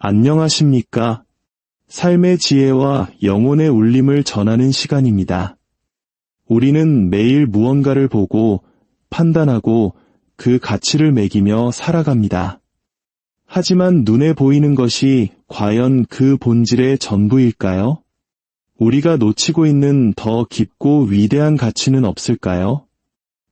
안녕하십니까? 삶의 지혜와 영혼의 울림을 전하는 시간입니다. 우리는 매일 무언가를 보고 판단하고 그 가치를 매기며 살아갑니다. 하지만 눈에 보이는 것이 과연 그 본질의 전부일까요? 우리가 놓치고 있는 더 깊고 위대한 가치는 없을까요?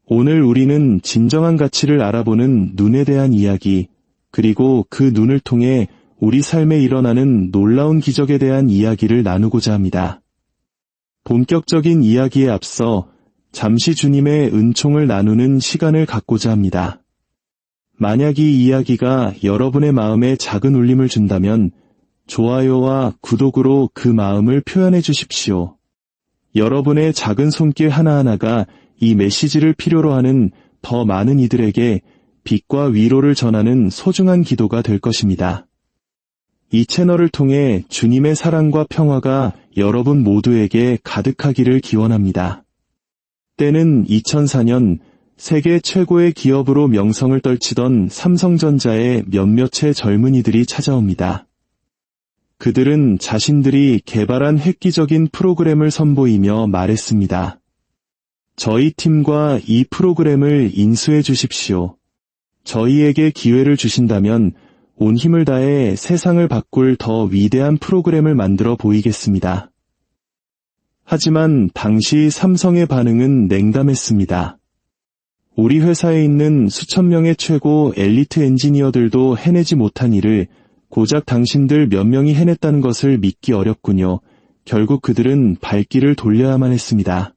오늘 우리는 진정한 가치를 알아보는 눈에 대한 이야기, 그리고 그 눈을 통해 우리 삶에 일어나는 놀라운 기적에 대한 이야기를 나누고자 합니다. 본격적인 이야기에 앞서 잠시 주님의 은총을 나누는 시간을 갖고자 합니다. 만약 이 이야기가 여러분의 마음에 작은 울림을 준다면 좋아요와 구독으로 그 마음을 표현해 주십시오. 여러분의 작은 손길 하나하나가 이 메시지를 필요로 하는 더 많은 이들에게 빛과 위로를 전하는 소중한 기도가 될 것입니다. 이 채널을 통해 주님의 사랑과 평화가 여러분 모두에게 가득하기를 기원합니다. 때는 2004년 세계 최고의 기업으로 명성을 떨치던 삼성전자의 몇몇의 젊은이들이 찾아옵니다. 그들은 자신들이 개발한 획기적인 프로그램을 선보이며 말했습니다. 저희 팀과 이 프로그램을 인수해 주십시오. 저희에게 기회를 주신다면 온 힘을 다해 세상을 바꿀 더 위대한 프로그램을 만들어 보이겠습니다. 하지만 당시 삼성의 반응은 냉담했습니다. 우리 회사에 있는 수천 명의 최고 엘리트 엔지니어들도 해내지 못한 일을 고작 당신들 몇 명이 해냈다는 것을 믿기 어렵군요. 결국 그들은 발길을 돌려야만 했습니다.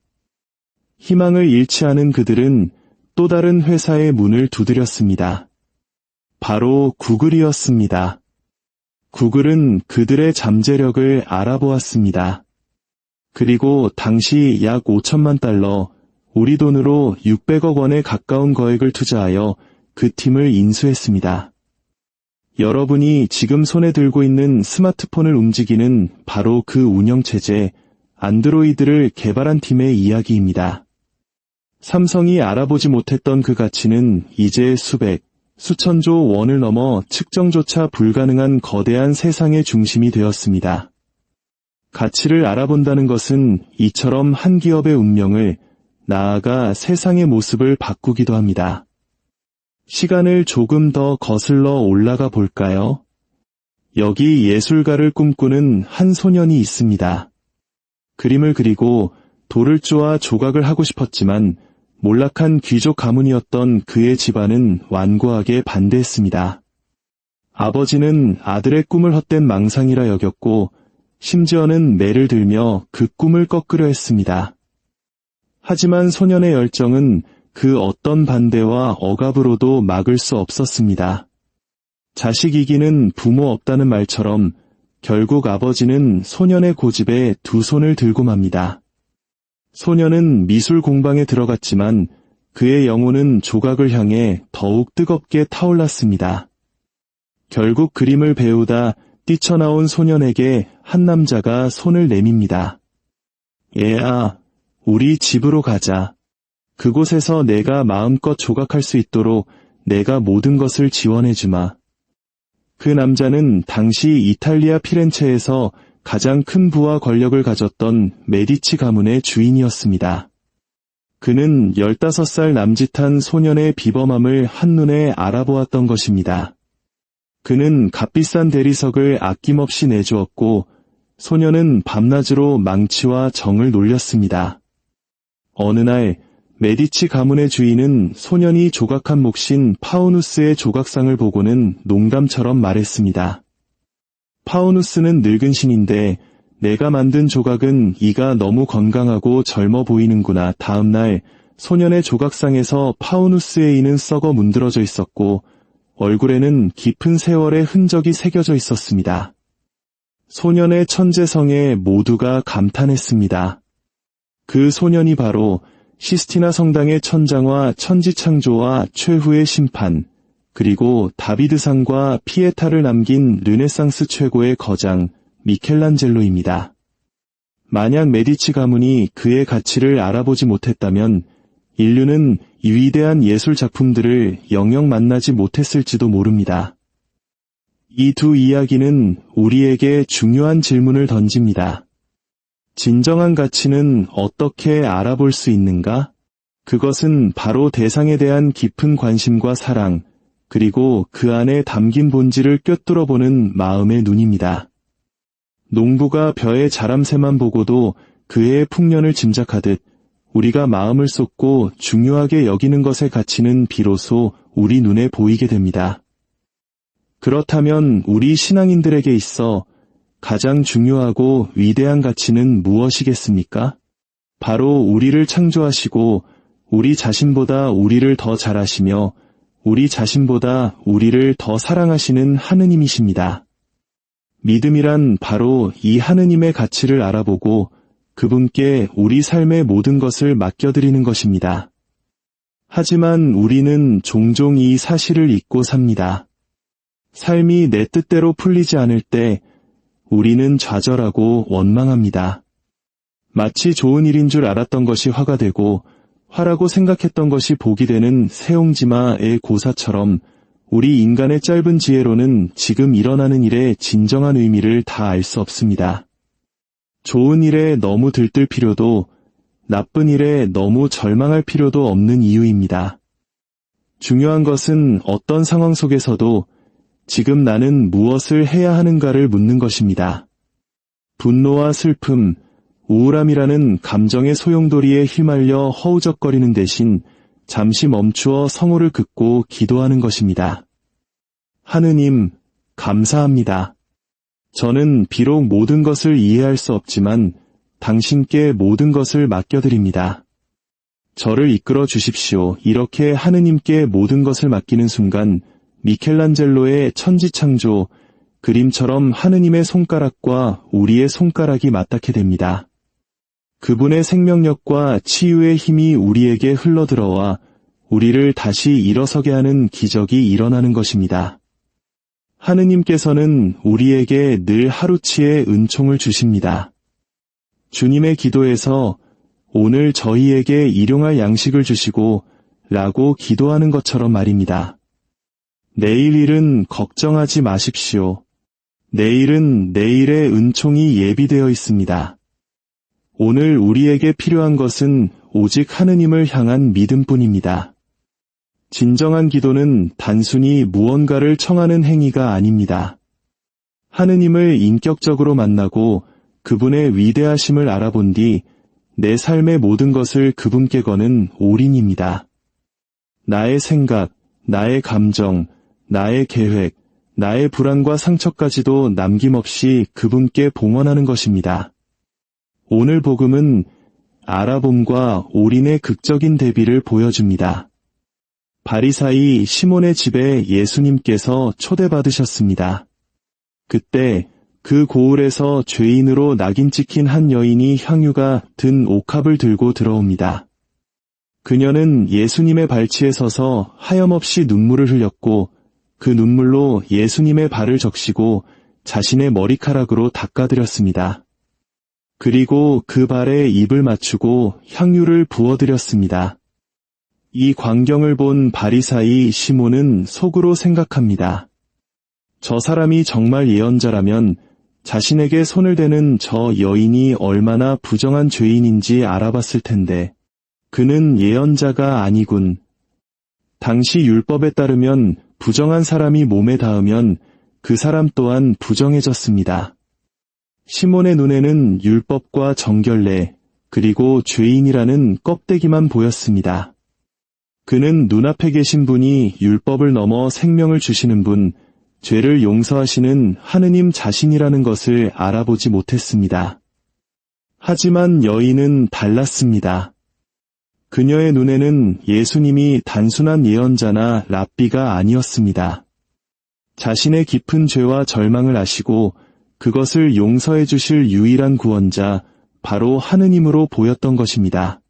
희망을 잃지 않은 그들은 또 다른 회사의 문을 두드렸습니다. 바로 구글이었습니다. 구글은 그들의 잠재력을 알아보았습니다. 그리고 당시 약 5천만 달러, 우리 돈으로 600억 원에 가까운 거액을 투자하여 그 팀을 인수했습니다. 여러분이 지금 손에 들고 있는 스마트폰을 움직이는 바로 그 운영체제, 안드로이드를 개발한 팀의 이야기입니다. 삼성이 알아보지 못했던 그 가치는 이제 수천조 원을 넘어 측정조차 불가능한 거대한 세상의 중심이 되었습니다. 가치를 알아본다는 것은 이처럼 한 기업의 운명을, 나아가 세상의 모습을 바꾸기도 합니다. 시간을 조금 더 거슬러 올라가 볼까요? 여기 예술가를 꿈꾸는 한 소년이 있습니다. 그림을 그리고 돌을 쪼아 조각을 하고 싶었지만 몰락한 귀족 가문이었던 그의 집안은 완고하게 반대했습니다. 아버지는 아들의 꿈을 헛된 망상이라 여겼고 심지어는 매를 들며 그 꿈을 꺾으려 했습니다. 하지만 소년의 열정은 그 어떤 반대와 억압으로도 막을 수 없었습니다. 자식 이기는 부모 없다는 말처럼 결국 아버지는 소년의 고집에 두 손을 들고 맙니다. 소년은 미술 공방에 들어갔지만 그의 영혼은 조각을 향해 더욱 뜨겁게 타올랐습니다. 결국 그림을 배우다 뛰쳐나온 소년에게 한 남자가 손을 내밉니다. 얘야, 우리 집으로 가자. 그곳에서 내가 마음껏 조각할 수 있도록 내가 모든 것을 지원해주마. 그 남자는 당시 이탈리아 피렌체에서 가장 큰 부와 권력을 가졌던 메디치 가문의 주인이었습니다. 그는 15살 남짓한 소년의 비범함을 한눈에 알아보았던 것입니다. 그는 값비싼 대리석을 아낌없이 내주었고 소년은 밤낮으로 망치와 정을 놀렸습니다. 어느 날 메디치 가문의 주인은 소년이 조각한 몫인 파우누스의 조각상을 보고는 농담처럼 말했습니다. 파우누스는 늙은 신인데 내가 만든 조각은 이가 너무 건강하고 젊어 보이는구나. 다음 날 소년의 조각상에서 파우누스의 이는 썩어 문드러져 있었고 얼굴에는 깊은 세월의 흔적이 새겨져 있었습니다. 소년의 천재성에 모두가 감탄했습니다. 그 소년이 바로 시스티나 성당의 천장화 천지창조와 최후의 심판, 그리고 다비드상과 피에타를 남긴 르네상스 최고의 거장 미켈란젤로입니다. 만약 메디치 가문이 그의 가치를 알아보지 못했다면 인류는 이 위대한 예술 작품들을 영영 만나지 못했을지도 모릅니다. 이 두 이야기는 우리에게 중요한 질문을 던집니다. 진정한 가치는 어떻게 알아볼 수 있는가? 그것은 바로 대상에 대한 깊은 관심과 사랑, 그리고 그 안에 담긴 본질을 꿰뚫어보는 마음의 눈입니다. 농부가 벼의 자람새만 보고도 그 해의 풍년을 짐작하듯 우리가 마음을 쏟고 중요하게 여기는 것의 가치는 비로소 우리 눈에 보이게 됩니다. 그렇다면 우리 신앙인들에게 있어 가장 중요하고 위대한 가치는 무엇이겠습니까? 바로 우리를 창조하시고 우리 자신보다 우리를 더 잘 아시며 우리 자신보다 우리를 더 사랑하시는 하느님이십니다. 믿음이란 바로 이 하느님의 가치를 알아보고 그분께 우리 삶의 모든 것을 맡겨드리는 것입니다. 하지만 우리는 종종 이 사실을 잊고 삽니다. 삶이 내 뜻대로 풀리지 않을 때 우리는 좌절하고 원망합니다. 마치 좋은 일인 줄 알았던 것이 화가 되고 화라고 생각했던 것이 복이 되는 세옹지마의 고사처럼 우리 인간의 짧은 지혜로는 지금 일어나는 일의 진정한 의미를 다 알 수 없습니다. 좋은 일에 너무 들뜰 필요도 나쁜 일에 너무 절망할 필요도 없는 이유입니다. 중요한 것은 어떤 상황 속에서도 지금 나는 무엇을 해야 하는가를 묻는 것입니다. 분노와 슬픔, 우울함이라는 감정의 소용돌이에 휘말려 허우적거리는 대신 잠시 멈추어 성호를 긋고 기도하는 것입니다. 하느님, 감사합니다. 저는 비록 모든 것을 이해할 수 없지만 당신께 모든 것을 맡겨드립니다. 저를 이끌어 주십시오. 이렇게 하느님께 모든 것을 맡기는 순간 미켈란젤로의 천지창조 그림처럼 하느님의 손가락과 우리의 손가락이 맞닿게 됩니다. 그분의 생명력과 치유의 힘이 우리에게 흘러들어와 우리를 다시 일어서게 하는 기적이 일어나는 것입니다. 하느님께서는 우리에게 늘 하루치의 은총을 주십니다. 주님의 기도에서 오늘 저희에게 일용할 양식을 주시고 라고 기도하는 것처럼 말입니다. 내일 일은 걱정하지 마십시오. 내일은 내일의 은총이 예비되어 있습니다. 오늘 우리에게 필요한 것은 오직 하느님을 향한 믿음뿐입니다. 진정한 기도는 단순히 무언가를 청하는 행위가 아닙니다. 하느님을 인격적으로 만나고 그분의 위대하심을 알아본 뒤 내 삶의 모든 것을 그분께 거는 올인입니다. 나의 생각, 나의 감정, 나의 계획, 나의 불안과 상처까지도 남김없이 그분께 봉헌하는 것입니다. 오늘 복음은 알아봄과 올인의 극적인 대비를 보여줍니다. 바리사이 시몬의 집에 예수님께서 초대받으셨습니다. 그때 그 고을에서 죄인으로 낙인 찍힌 한 여인이 향유가 든 옥합을 들고 들어옵니다. 그녀는 예수님의 발치에 서서 하염없이 눈물을 흘렸고 그 눈물로 예수님의 발을 적시고 자신의 머리카락으로 닦아드렸습니다. 그리고 그 발에 입을 맞추고 향유를 부어드렸습니다. 이 광경을 본 바리사이 시몬은 속으로 생각합니다. 저 사람이 정말 예언자라면 자신에게 손을 대는 저 여인이 얼마나 부정한 죄인인지 알아봤을 텐데 그는 예언자가 아니군. 당시 율법에 따르면 부정한 사람이 몸에 닿으면 그 사람 또한 부정해졌습니다. 시몬의 눈에는 율법과 정결례 그리고 죄인이라는 껍데기만 보였습니다. 그는 눈앞에 계신 분이 율법을 넘어 생명을 주시는 분, 죄를 용서하시는 하느님 자신이라는 것을 알아보지 못했습니다. 하지만 여인은 달랐습니다. 그녀의 눈에는 예수님이 단순한 예언자나 랍비가 아니었습니다. 자신의 깊은 죄와 절망을 아시고 그것을 용서해 주실 유일한 구원자, 바로 하느님으로 보였던 것입니다.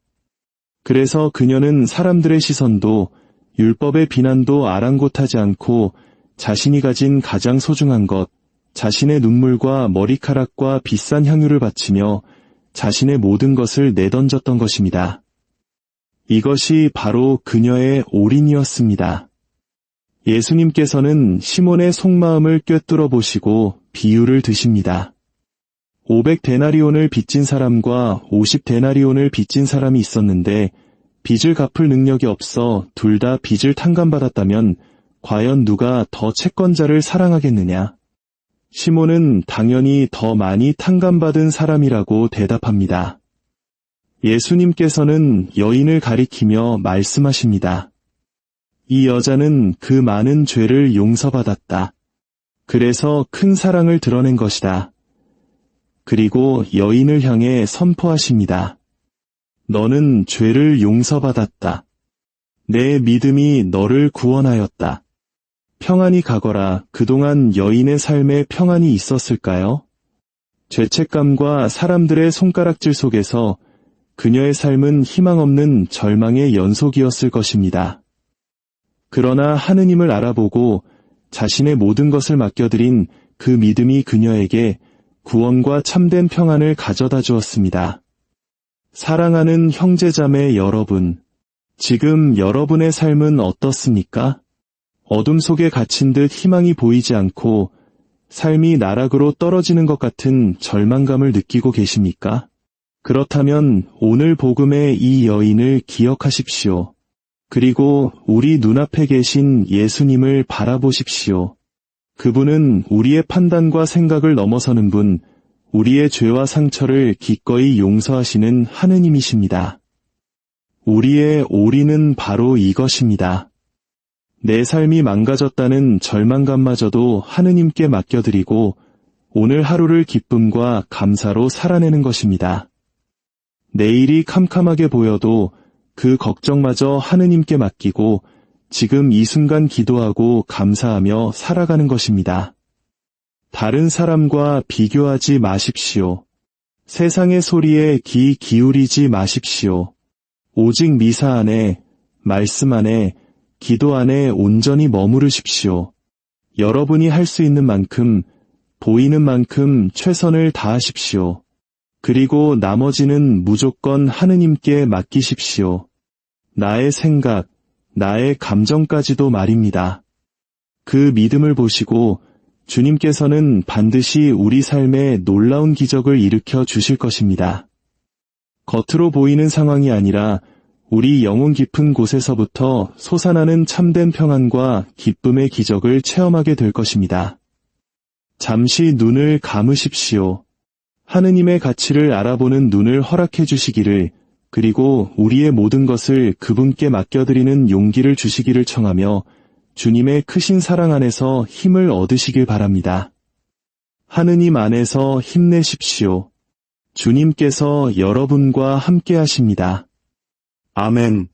그래서 그녀는 사람들의 시선도 율법의 비난도 아랑곳하지 않고 자신이 가진 가장 소중한 것, 자신의 눈물과 머리카락과 비싼 향유를 바치며 자신의 모든 것을 내던졌던 것입니다. 이것이 바로 그녀의 올인이었습니다. 예수님께서는 시몬의 속마음을 꿰뚫어 보시고 비유를 드십니다. 500데나리온을 빚진 사람과 50데나리온을 빚진 사람이 있었는데 빚을 갚을 능력이 없어 둘 다 빚을 탕감받았다면 과연 누가 더 채권자를 사랑하겠느냐? 시몬은 당연히 더 많이 탕감받은 사람이라고 대답합니다. 예수님께서는 여인을 가리키며 말씀하십니다. 이 여자는 그 많은 죄를 용서받았다. 그래서 큰 사랑을 드러낸 것이다. 그리고 여인을 향해 선포하십니다. 너는 죄를 용서받았다. 내 믿음이 너를 구원하였다. 평안히 가거라. 그동안 여인의 삶에 평안이 있었을까요? 죄책감과 사람들의 손가락질 속에서 그녀의 삶은 희망 없는 절망의 연속이었을 것입니다. 그러나 하느님을 알아보고 자신의 모든 것을 맡겨드린 그 믿음이 그녀에게 구원과 참된 평안을 가져다 주었습니다. 사랑하는 형제자매 여러분, 지금 여러분의 삶은 어떻습니까? 어둠 속에 갇힌 듯 희망이 보이지 않고 삶이 나락으로 떨어지는 것 같은 절망감을 느끼고 계십니까? 그렇다면 오늘 복음의 이 여인을 기억하십시오. 그리고 우리 눈앞에 계신 예수님을 바라보십시오. 그분은 우리의 판단과 생각을 넘어서는 분, 우리의 죄와 상처를 기꺼이 용서하시는 하느님이십니다. 우리의 오리는 바로 이것입니다. 내 삶이 망가졌다는 절망감마저도 하느님께 맡겨드리고 오늘 하루를 기쁨과 감사로 살아내는 것입니다. 내일이 캄캄하게 보여도 그 걱정마저 하느님께 맡기고 지금 이 순간 기도하고 감사하며 살아가는 것입니다. 다른 사람과 비교하지 마십시오. 세상의 소리에 귀 기울이지 마십시오. 오직 미사 안에, 말씀 안에, 기도 안에 온전히 머무르십시오. 여러분이 할 수 있는 만큼, 보이는 만큼 최선을 다하십시오. 그리고 나머지는 무조건 하느님께 맡기십시오. 나의 생각, 나의 감정까지도 말입니다. 그 믿음을 보시고 주님께서는 반드시 우리 삶에 놀라운 기적을 일으켜 주실 것입니다. 겉으로 보이는 상황이 아니라 우리 영혼 깊은 곳에서부터 솟아나는 참된 평안과 기쁨의 기적을 체험하게 될 것입니다. 잠시 눈을 감으십시오. 하느님의 가치를 알아보는 눈을 허락해 주시기를, 그리고 우리의 모든 것을 그분께 맡겨드리는 용기를 주시기를 청하며 주님의 크신 사랑 안에서 힘을 얻으시길 바랍니다. 하느님 안에서 힘내십시오. 주님께서 여러분과 함께 하십니다. 아멘.